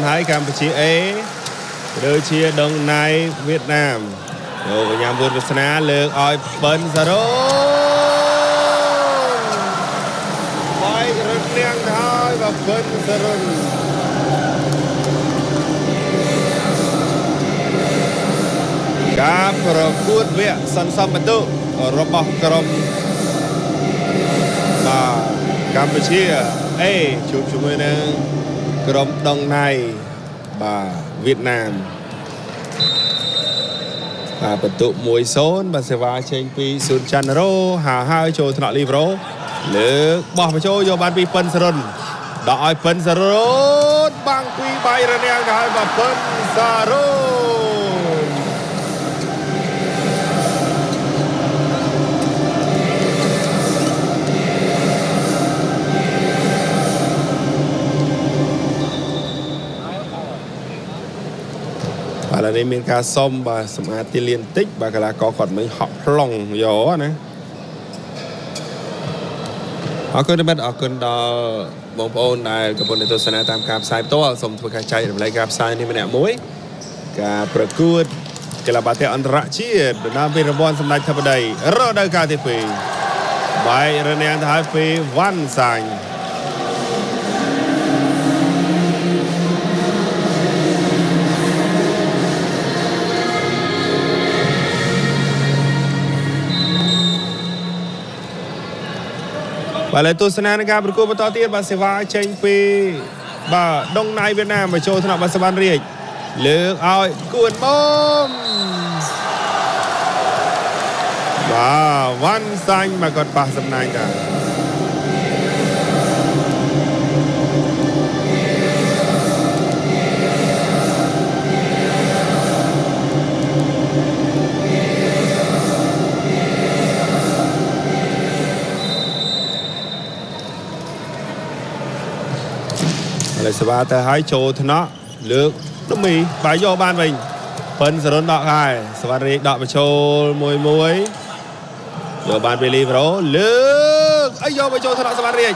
Thái Campuchia A đôi chia Đông Nai Việt Nam rồi với nhà vườn Việt Nam lược oi bấn giờ đó bay rất nhanh thôi và bấn giờ rồi các perempuan Việt sẵn sàng betul robah kerom và Campuchia A chụp chúng mình kerom Đông Nai và Việt Nam và bật tụ mùi xốn và sẽ vào trên pi xuân chăn rô hà hai chỗ thọ livro lược bỏ vào chỗ vô ban pi phân sân đợi phân sân băng quy bay ra ngang đợi và phân sân và là nên miền ca sông và sầm ati liên tích và cái là có còn mấy họ lòng gió này họ cứ đến ở cơn đó bóng ôn này các bạn tôi sẽ nói tam cam sai to sông thôi cái chạy làm lại cam saiนี่มันเนี่ยมุ้ยการประกวดกีฬาบาสเกตอันตรชีพน้ำเป็นระบอนสำนักทัพใดรอดการที่ปีใบระเนียนท้ายปีวันสังvà lại tôi sẽ nóiการประกวดបន្តទៀតបាទសេវាចេញពីបាទដងណៃវៀតណាមមកចូលថ្នាក់បាល់សបានរាជលើកឲ្យគួនបំបាទវ៉ាន់សាញ់មកគាត់ប៉ះសំណាញ់ដែរเลยสบายแต่หายโจทนะเลือกต้องมีใบโยบานวิ่งเปิ้ลสรนดอกไห้สวัสดีดอกไปโชว์มวยโยบานไปรีบร้เลือกไอโยไปโชว์ธนาสวัสดี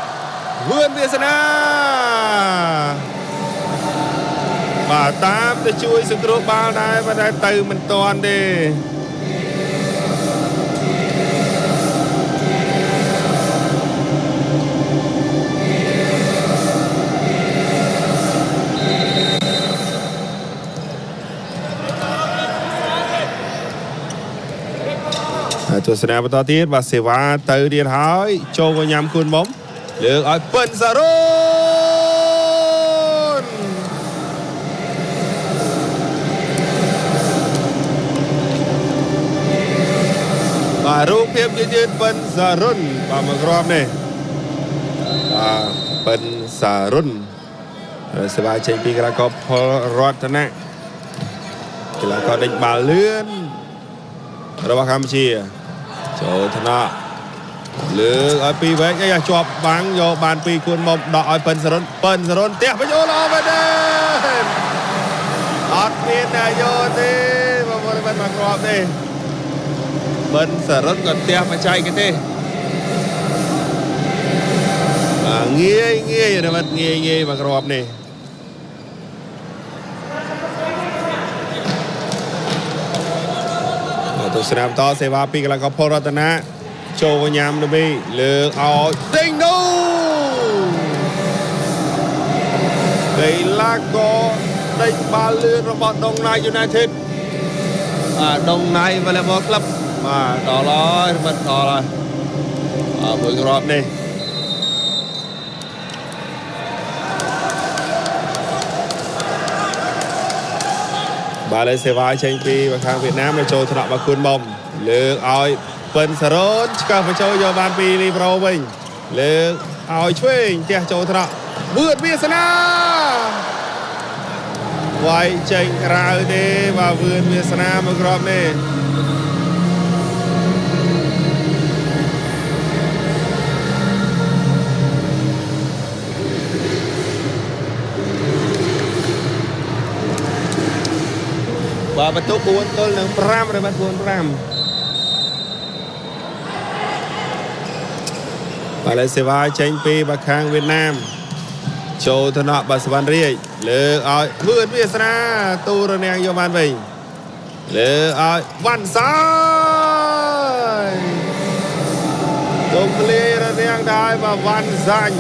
เพื่อนเวียสนามาตามจะช่วยสกรูบาลได้มาได้ตื่นมันตอนดีตัวสนามต่อที่บาเซวาตื่นเดียดหายโจก็ยำคุณบ้มเลือกเอาเปิ้ลสรุนมารูปเพียบยืนเปิ้ลสรุนมามากรอบนี่เปิ้ลสรุนสบายใจปีกระกอบพอรอดนะกระกอบเด็กบาเลื่อนระวังคำเชียโจธนาหรือไอปีเวกยังจวบบังโยบานปีควรมองดอกไอเปิ้ลสรนเตี้ยไปโยรอไปเดินอดเมียนนายโยตีมาบริเวณมากรอบตีเปิ้ลสรนก่อนเตี้ยมาใจกันตีเงี้ยอยู่นะมันเงี้ยมากรอบนี่ตัวสนามต่อเซวาปีกำลังก็พอรัตนะโจวยามนบีเลือกเอาติงดูเกลาโกได้บาเลือนระบบดงนายยูไนเต็ดดงนายวอลเลย์บอลคลับต่อเลยมันต่อเลยเพิ่งรอบนี่บาเลเซวาเชงปีบางครั้งเวียดนามมาโจถนัดมาคุณบอมเลือกเอาเปิ้ลสรนก็ไปโจโยบานปีรีโปรวิ่งเลือกเอาช่วยเจ้าโจถนัดเบือดเวียสนาไว้เชงราวเดว่าเบือดเวียสนามากรอบนี่ว่าประตูบุญต้นหนึ่งพรำเลยประตูพรำมาเลเซียเชงปีบางครั้งเวียดนาม Châu thân họ bà Svan Riê lỡ ơi vươn Việt Nam tu rồi nè vô bàn mình lỡ ơi văn sai tung lê rồi nè đai và văn danh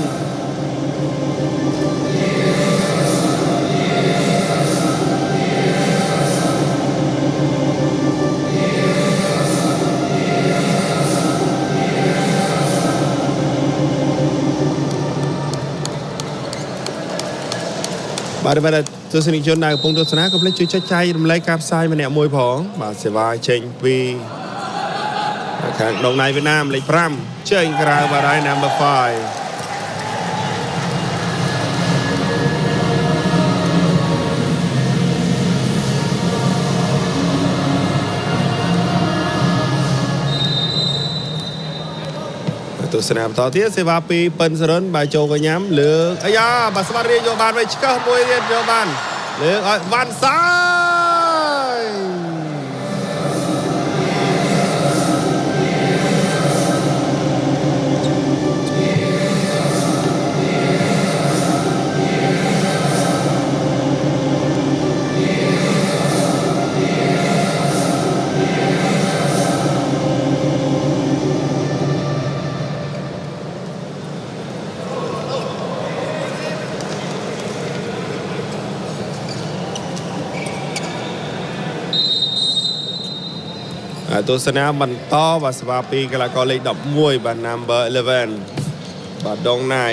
bà đây là tôi xin chọn này phong độ sná có lấy chui trái chay lấy cáp sai mà nè môi phỏng bà sẽ vai trên vì kháng đồng này Việt Nam lấy pram chơi ra và đây number 5 tôi sẽ làmต่อ ទៀត សេវាពីប៉ិនសរិនបើចូលកញ្ញាំលើកអាយ៉ាបាទស្មាត់រៀនយកបានវិញឆ្កឹះមួយទៀតយកបានលើកឲ្យវ៉ាន់សាយទស្សនាបន្តបាទស្វាពីកីឡាករលេខ11បាទ number 11បាទដងណៃ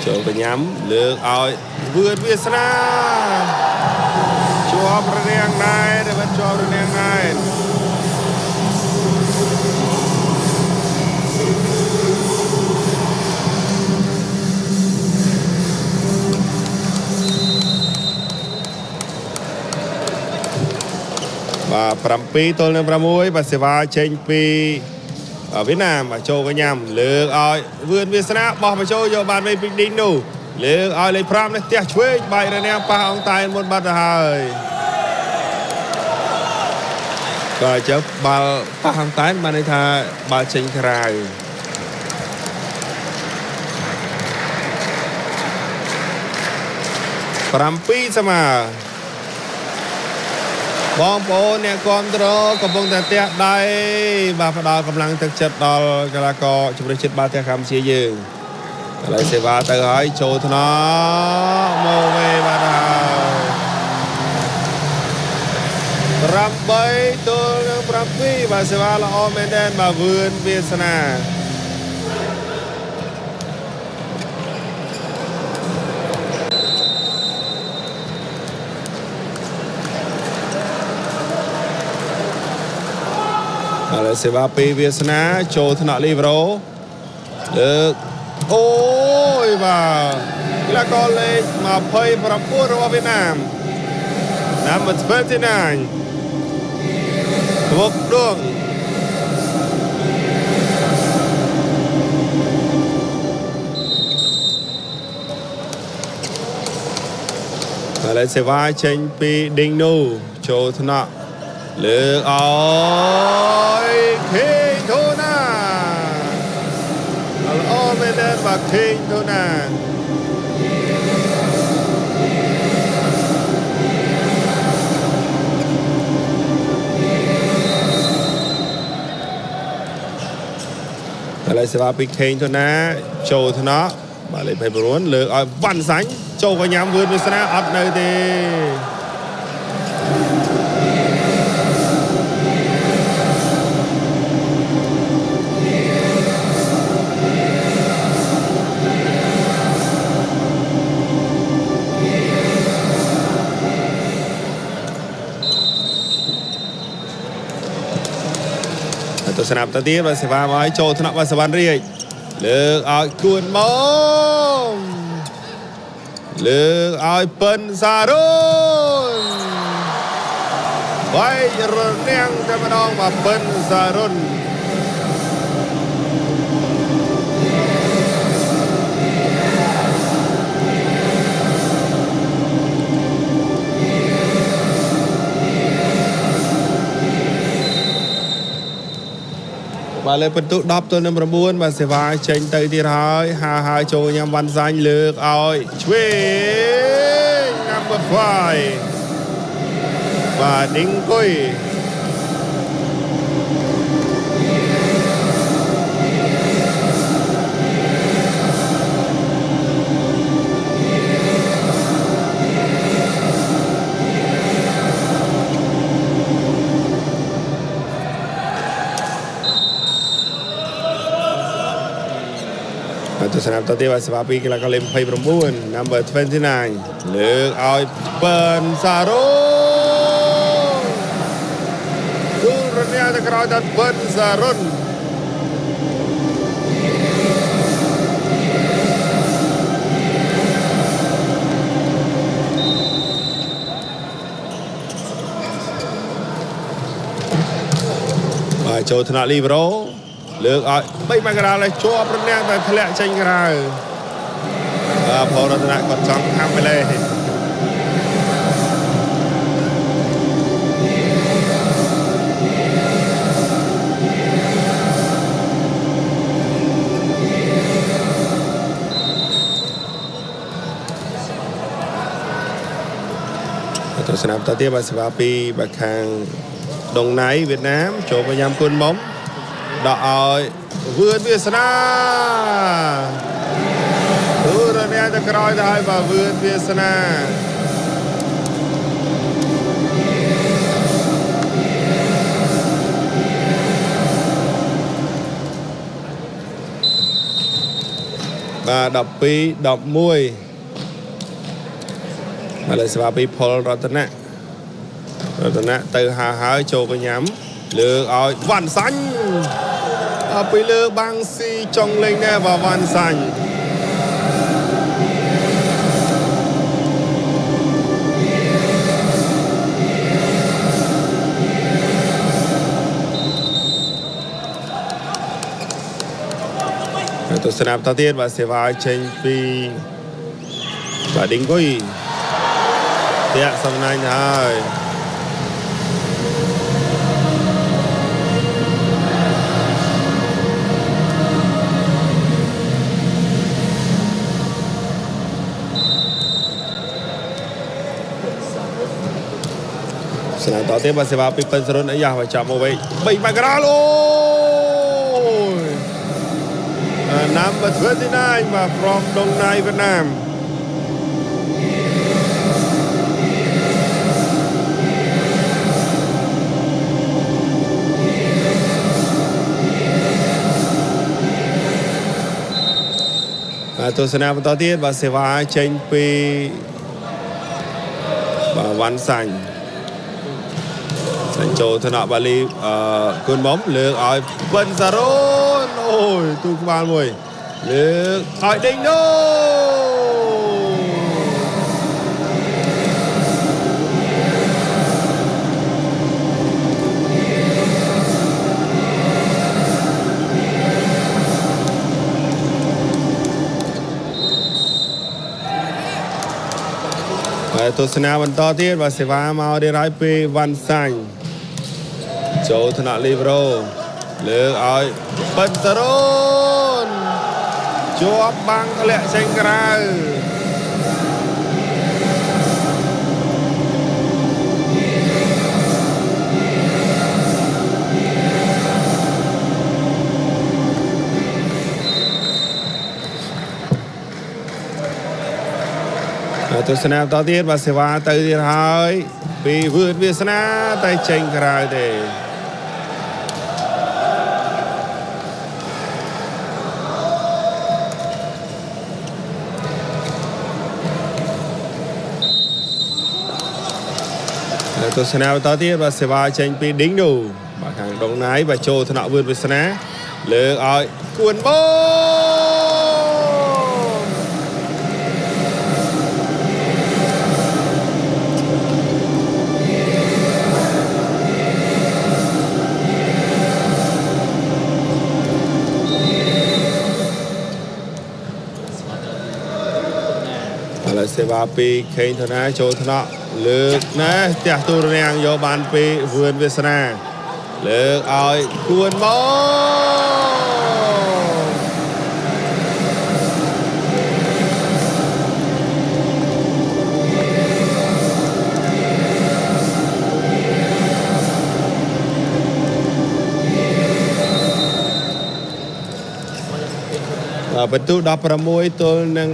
ចូលកញ្ញាំលើកឲ្យវឿនវាសនាជាប់រនាងណៃដែលជាប់រនាងណៃបាទ7ទល់នឹង6បាទសេវាចេញពីវៀតណាមបាទចូលកញ្ញាំលើកឲ្យវឿនវាសនាបោះបញ្ចូលយកបានវិញពីឌីងនោះលើកឲ្យលេខ5នេះផ្ទះឆ្វេងបែករនាងប៉ះអង្តែនមុនបាត់ទៅហើយក៏ចាប់បាល់ប៉ះអង្តែនបានន័យថាបាល់ចេញក្រៅ7ស្មើបងប្អូនអ្នកគ្រប់គ្រងកំពុងតែផ្ទះដៃបាទផ្ដល់កម្លាំងទឹកចិត្តដល់កីឡាករជំនឿជាតិបាល់ទះកម្ពុជាយើងឥឡូវសេវាទៅហើយចូលថ្នាក់មកវិញបាទ8ទល់នឹង7បាទសេវាល្អមែនទែនបាទវឿនវាសនាឥឡូវសេវាពីវាសនាចូលថ្នាក់លីវរ៉ូលើកអូយបាទកីឡាករលេខ29របស់វៀតណាម number 29វកដួងឥឡូវសេវាចេញពីឌីងនូចូលថ្នាក់លើកអើយខេងធូណាល្អមែនទេបាទខេងធូណាឥឡូវសេវាពីខេងធូណាចូលថ្នាក់បាទលេខ29លើកឲ្យវ៉ាន់សាញ់ចូលកញ្ញាំវឿនវាសនាអត់នៅទេទស្សនាបន្តទៀតបាទសេវាមកចូលថ្នាក់បាទសវណ្ណរាជលើកឲ្យគួនមកលើកឲ្យពិនសារុនវាយរនាងតែម្ដងបាទពិនសារុនប và lên phần tụ đọc tôi năm 9 và sẽ vai tranh tới thì hỏi hai chỗ nhằm văn danh lược oi Chuy number 5 và đính cùiตัวสนามตัวที่ว่าสภาพปีกีฬาก็เล่นไพ่ประมูล number 29เลือกเอาเปิลซาโร่ดูรถเนี่ยจะกระโดดจากเปิลซาโร่มาโจธนาลีโบรเลือกเอาไม่มากระดาเลยชัวร์ประเนียแต่ทะเลเชิงกระดาพอรัตนะกดจังทำไปเลยตัวสนามตะเทียบสภาปีบักคางดงไนเวียดนามโจพยายามคุณมงดอกอ้อยเวือนเวียสนาดูเรื่องนี้จะกระโดดได้บ่เวือนเวียสนาบ่ดับปีดับมวยมาเลยสภาพปีพอลรัตนะเตอหาหายโจพยายามเลือกอ้อยวันสันไปเลือกบางซีจงเล็งแน่ว่าวันสันตัวสนามตะเทียนว่าเสียว่าเชนปีว่าดิ้งกุ้ยเตะสำนักใหญ่สนามต่อเตะบาสเซบาปิเป็นสรุนอยากไปจับเอาไว้ไปมากระโดดน้ำมา29มา from ดงในเวียดนามตัวสนามต่อเตะบาสเซบาเชนปีบาวันสันโจธนาบาลีคุณบอมเลือกอ้อยเปิลซาโรนโอ้ยตูกบาลมวยเลือกอ้อยดิงโดตัวสนามต่อเทียบว่าเสวามาได้ร้ายปีวันสันโจธนาลีโบรเลือกเอาเปิลซาโรนจวบบังทะเลเชงกราตัวสนามต่อเทียบว่าเสวาตื่นที่หายปีวืดเวียสนาแต่เชงกราเดตัวสนามต่อเทียบว่าเสวาเชงปีดิ้งดูบางครั้งตรงไหนว่าโจธนาวืดเวียสนาเลือกเอากวนโบเสวาปีเคยธนาโจธนาเลือกนะเตียตัวเรียงโยบานปีเวือนเวสนา លើកឲ្យគួនមកបន្ទូ16ទល់នឹង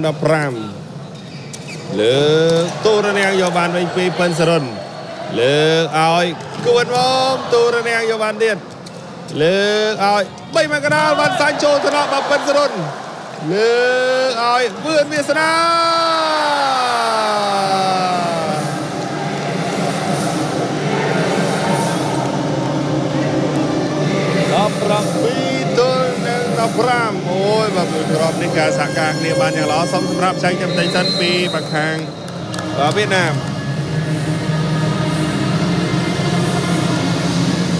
15លើកទូរនាងយកបានវិញពីប៉ិនសរុនលើកឲ្យគួនមកទូរនាងយកបានទៀតលើកឲ្យ3មកកណ្ដាលបានសាញ់ចូលថ្នាក់ដល់ប៉ិនសរុនលើកឲ្យវឿនវាសនា17ទល់នឹង15អូយបាទមួយគ្រាប់នេះការសហការគ្នាបានយ៉ាងល្អសូមសម្រាប់ចែកចាំតិចសិនពីបាក់ខាងវៀតណាម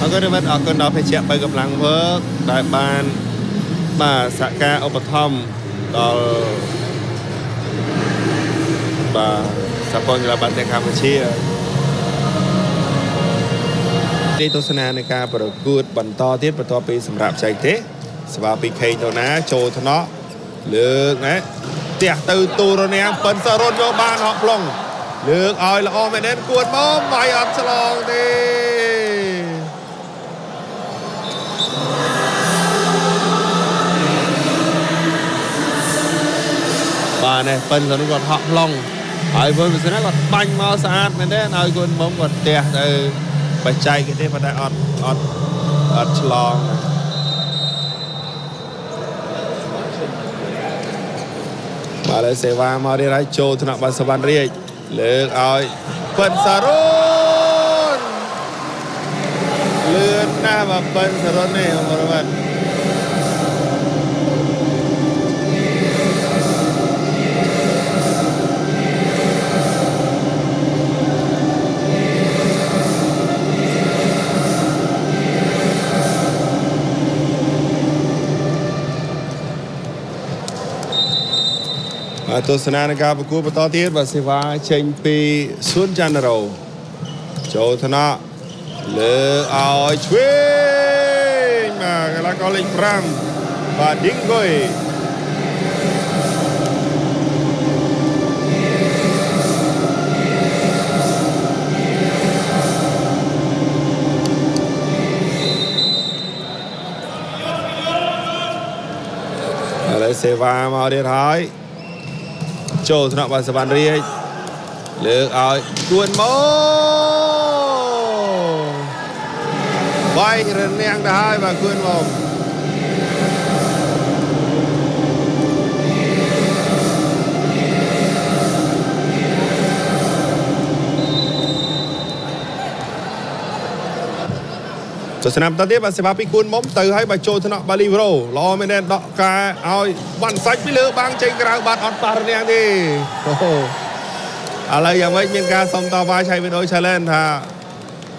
អរគុណបាទអរគុណដល់ភេជ្ជៈបើកម្លាំងវើកដែលបានបាទសហការឧបត្ថម្ភដល់បាទសហព័ន្ធកីឡាបាល់ទះកម្ពុជានេះទស្សនានៃការប្រកួតបន្តទៀតបន្ទាប់ពីសម្រាប់ចែកទេស្វាពីខេងដូណាចូលថ្នាក់លើកណាផ្ទះទៅទូរនាងប៉ិនសរុនយកបានហក់ប្លុងលើកឲ្យល្អមែនទេគួនមកវាយអត់ឆ្លងទេបាទនេះប៉ិនសរុនគាត់ហក់ប្លុងហើយវិញវាសិនគាត់បាញ់មកស្អាតមែនទេឲ្យគួនមកគាត់ផ្ទះទៅបច្ចេកទេប៉ុន្តែអត់ឆ្លងបាទលើសេវាមករៀបឲ្យចូលថ្នាក់បាល់សវណ្ណរាជលើកឲ្យប៉ិនសរុនលឿនណាស់បាទប៉ិនសរុននេះអរបាទទស្សនានៃការប្រកួតបន្តទៀតបាទសេវាចេញពីសួនច័ន្ទរោចូលថ្នាក់លើឲ្យឆ្វេងបាទកីឡាករលេខ5បាទឌីងហ្គុយហើយសេវាមកទៀតហើយចូលថ្នាក់បាល់សវណ្ណរាជលើកឲ្យគួនមកវាយរនាងទៅហើយបាទគួនមកទស្សនាបន្តទៀតបាទសេវាពីគួនមុំទៅឲ្យបាទចូលថ្នាក់បាលីប្រូល្អមែនទេដកការឲ្យបានសាច់ពីលើបាំងចេញក្រៅបាត់អត់ប៉ះរនាងទេអូឥឡូវយ៉ាងម៉េចមានការសុំតវ៉ាឆៃវីដេអូ challenge ថា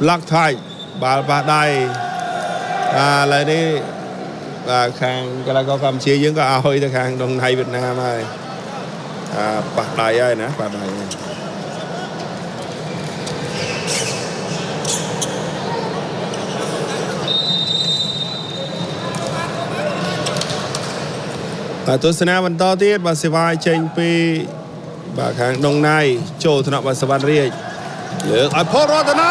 block tight បាល់ប៉ះដៃឥឡូវនេះបាទខាងកីឡាករកម្ពុជាយើងក៏ឲ្យទៅខាងដងណៃវៀតណាមហើយប៉ះដៃហើយណាប៉ះដៃទស្សនាបន្តទៀតបាទសេវាចេញពីបាទខាងដងណៃចូលថ្នាក់បាល់សវណ្ណរាជលើកឲ្យផុតរតនា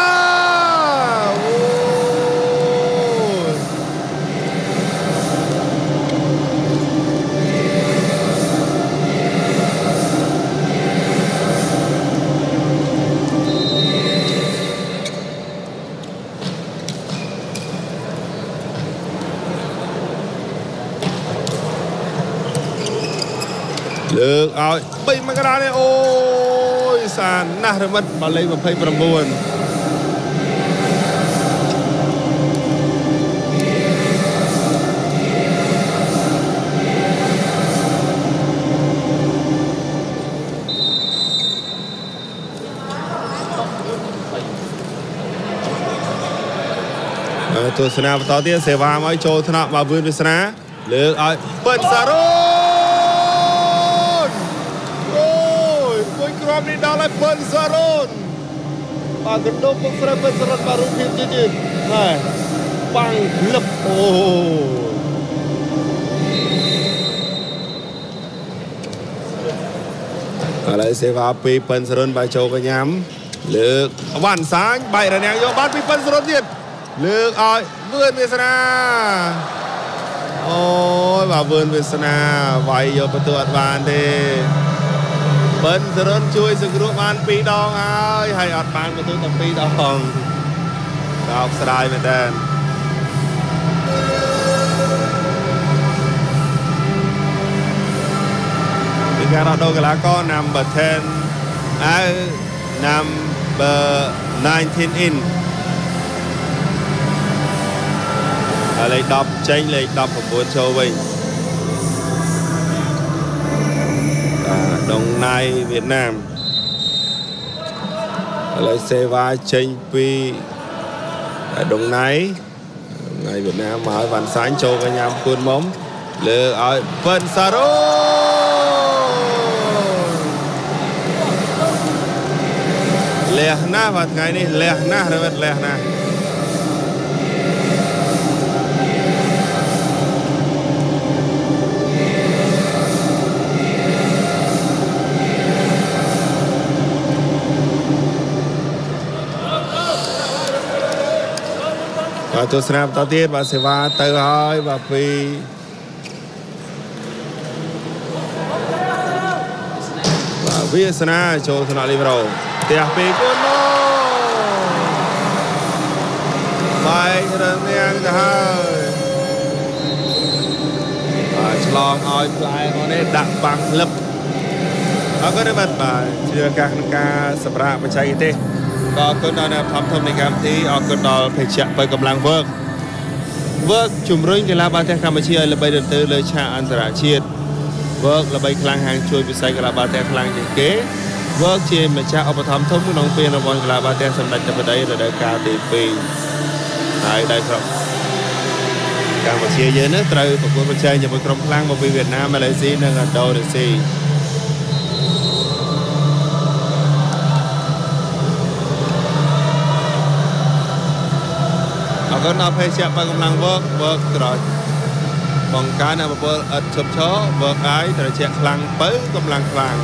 លើកឲ្យ3មកកណ្ដាលនេះអូយសានណាស់រមិតបាល់លេខ29ទស្សនាបន្តទៀតសេវាមកចូលថ្នាក់បាទវឿនវាសនាលើកឲ្យប៉ិនសារ៉ូនេះដល់ឲ្យប៉ិនសារ៉ូនបាទកណ្ដុំពុកស្រីប៉ិនសារ៉ូនបាទរូបភាពទៀតហើយ បាំងលឹបអូឥឡូវសេវាពីប៉ិនសរុនបាយចូលកញ្ញាំលើកវ៉ាន់សាញបែករនាំងយកបានពីប៉ិនសរុនទៀតលើកឲ្យវឿនវាសនាអូយបាទវឿនវាសនាវាយយកបន្ទូអត់បានទេប៉ិនសរុនជួយសង្គ្រោះបាន2 ដងហើយអត់បានបន្ទូតែ2 ដងកោកស្ដាយមែនតើពីការរត់ដល់កីឡាករ number 10 number 19 in លេខ10ចេញលេខ19ចូលវិញដងណៃវៀតណាមឥឡូវសេវាចេញពីដងណៃវៀតណាមមកវ៉ាន់សាញចូលកញ្ញាំគួនមុំលើឲ្យប៉ិនសារ៉ូលះណាស់បាទថ្ងៃនេះលះណាស់រត់លះណាស់បាទទស្សនាបន្តទៀតបាទសេវាទៅហើយបាទពីបាទវាសនាចូលថ្នាក់លីប្រូផ្ទះពីគូនមកបាយរនាងទៅហើយបាទឆ្លងឲ្យផ្លែអូនេះដាក់បាំងលឹបអរគុណបាទជាឱកាសក្នុងការសម្រាប់បច្ចេកទេសក៏អរគុណដល់អ្នកថតនៃកម្មវិធីអរគុណដល់ភេសជ្ជៈបើកម្លាំងវើកជំរុញកីឡាបាល់ទះកម្ពុជាឲ្យល្បីរន្ទើលើឆាកអន្តរជាតិវើកល្បីខ្លាំងហាងជួយពិស័យកីឡាបាល់ទះខ្លាំងជាងគេវើកជាម្ចាស់ឧបត្ថម្ភធំក្នុងពានរង្វាន់កីឡាបាល់ទះសម្ដេចទឹកដីរដូវកាលទី2ហើយដៃក្រុមកម្ពុជាយើងនេះត្រូវប្រកួតប្រជែងជាមួយក្រុមខ្លាំងមកពីវៀតណាមម៉ាឡេស៊ីនិងឥណ្ឌូនេស៊ីអរគុណដល់ភេសជ្ជៈបើកម្លាំងវើកក្រោយបង្កើនអពលឥតឈប់ឈរវើកអាយត្រជាក់ខ្លាំងបើកម្លាំងខ្លាំង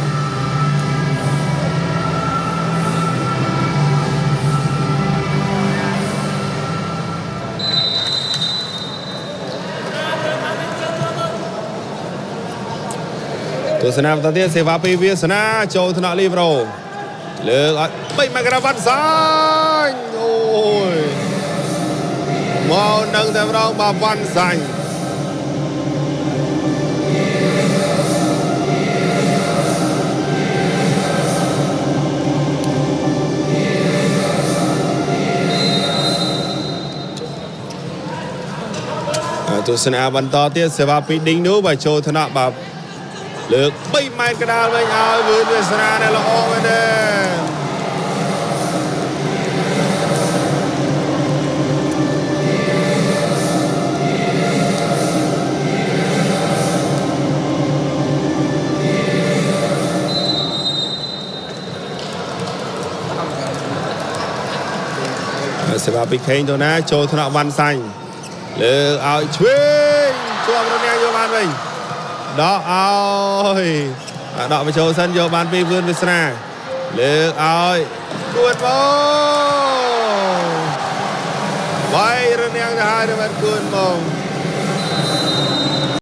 ទស្សនាបន្តទៀតសេវាពីវាសនាចូលថ្នាក់លីប្រូលើកឲ្យ3មករាវ៉ាន់សាញអូយមកនឹងតែម្ដងបាទវ៉ាន់សាញ់ទស្សនាបន្តទៀតសេវាពីឌីងនោះបាទចូលថ្នាក់បាទលើក3 ម៉ែត្រកណ្ដាលវិញឲ្យវឿនវាសនាដែលល្អមែនទេសេវាពីខេងទៅណាចូលថ្នាក់វ៉ាន់សាញ់លើកឲ្យឆ្វេងជាប់រនាំងយកបានវិញដកឲ្យដកបញ្ចូលសិនយកបានពីវឿនវាសនាលើកឲ្យគួនមកវាយរនាំងទៅហើយទៅបានគួនមក